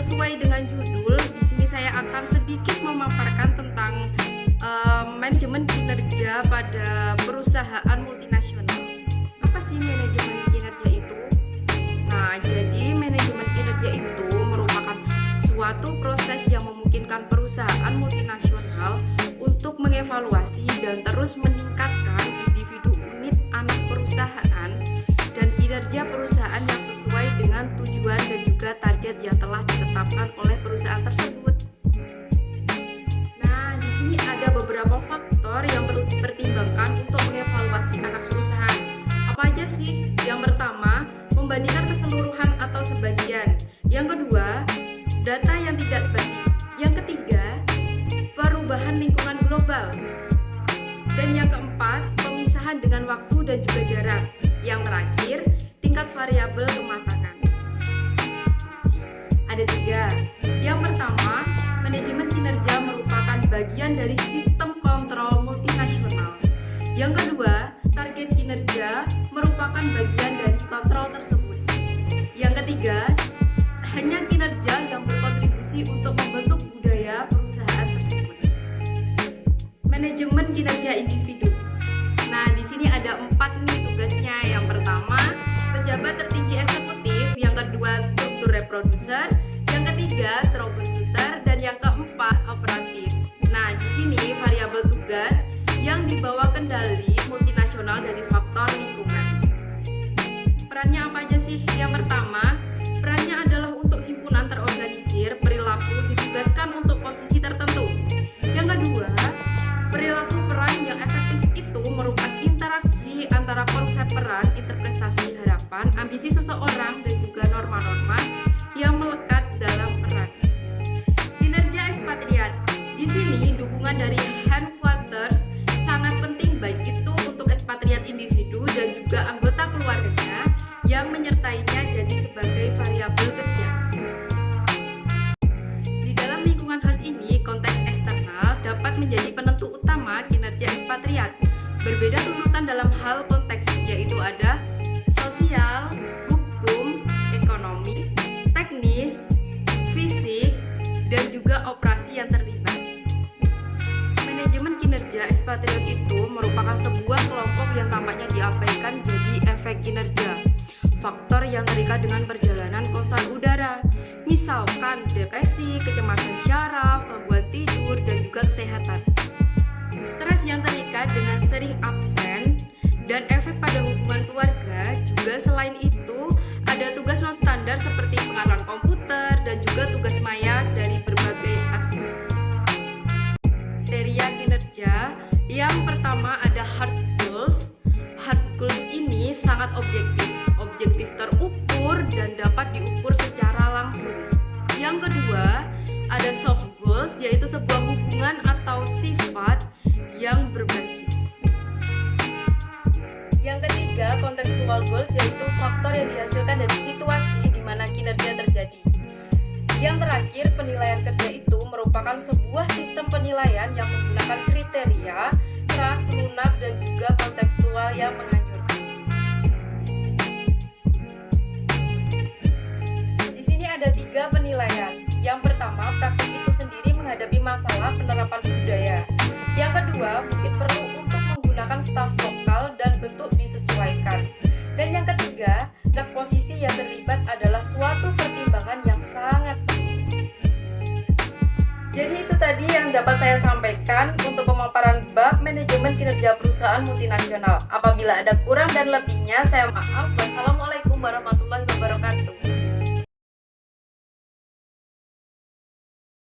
Sesuai dengan judul, di sini saya akan sedikit memaparkan tentang manajemen kinerja pada perusahaan multinasional. Apa sih manajemen kinerja itu? Nah, jadi manajemen kinerja itu merupakan suatu proses yang memungkinkan perusahaan multinasional untuk mengevaluasi dan terus meningkatkan individu unit anak perusahaan dan kinerja perusahaan yang sesuai dengan tujuan dan juga target yang telah ditetapkan oleh perusahaan tersebut. Nah, di sini ada beberapa faktor yang perlu dipertimbangkan untuk mengevaluasi anak perusahaan. Apa aja sih? Yang pertama, membandingkan keseluruhan atau sebagian. Yang kedua, data yang tidak sebanding. Yang ketiga, perubahan lingkungan global. Dan yang keempat, pemisahan dengan waktu dan juga jarak. Yang terakhir, tingkat variabel kematangan. Ada 3. Yang pertama, manajemen kinerja merupakan bagian dari sistem kontrol multinasional. Yang kedua, target kinerja merupakan bagian dari kontrol tersebut. Yang ketiga, hanya kinerja yang berkontribusi untuk membentuk budaya perusahaan tersebut. Manajemen kinerja individu. Nah, di sini ada 4 nih tugasnya. Yang pertama, pejabat tertinggi eksekutif. Yang kedua, struktur reproducer. Yang ketiga, troubleshooter. Dan yang keempat, operatif. Nah, di sini variabel tugas yang dibawa kendali multinasional dari faktor lingkungan. Perannya apa aja sih? Yang pertama, perannya adalah untuk himpunan terorganisir, perilaku ditugaskan untuk posisi tertentu. Yang kedua, perilaku peran yang efektif itu merupakan interaksi antara konsep peran, interpretasi harapan, ambisi seseorang, dan juga norma-norma yang melekat dalam peran. Kinerja ekspatriat. Di sini dukungan dari headquarters sangat penting, baik itu untuk ekspatriat individu dan juga anggota keluarganya yang menyertainya jadi sebagai variabel kerja. Di dalam lingkungan host ini, konteks eksternal dapat menjadi penentu utama kinerja ekspatriat. Berbeda tuntutan dalam hal konteks, yaitu ada sosial, hukum, ekonomis, teknis, fisik, dan juga operasi yang terlibat. Manajemen kinerja ekspatriat itu merupakan sebuah kelompok yang tampaknya diabaikan jadi efek kinerja. Faktor yang terikat dengan perjalanan konser udara, misalkan depresi, kecemasan syaraf, gangguan tidur, dan juga kesehatan. Stres yang terikat dengan sering absen dan efek pada hubungan keluarga. Juga selain itu, ada tugas non standar seperti pengaturan komputer dan juga tugas maya dari berbagai aspek. Kriteria kinerja yang pertama ada hard goals. Hard goals ini sangat objektif terukur dan dapat diukur secara langsung. Yang kedua, ada soft goals, yaitu sebuah hubungan atau sifat yang berbasis. Yang ketiga, contextual goals, yaitu faktor yang dihasilkan dari situasi di mana kinerja terjadi. Yang terakhir, penilaian kerja itu merupakan sebuah sistem penilaian yang menggunakan kriteria, keras, lunak, dan juga kontekstual yang menganjurkan. Di sini ada 3 penilaian. Yang pertama, praktik itu sendiri menghadapi masalah penerapan budaya. Yang kedua, mungkin perlu untuk menggunakan staf lokal dan bentuk disesuaikan. Dan yang ketiga, posisi yang terlibat adalah suatu pertimbangan yang sangat penting. Jadi itu tadi yang dapat saya sampaikan untuk pemaparan bab manajemen kinerja perusahaan multinasional. Apabila ada kurang dan lebihnya, saya maaf. Wassalamualaikum warahmatullahi wabarakatuh.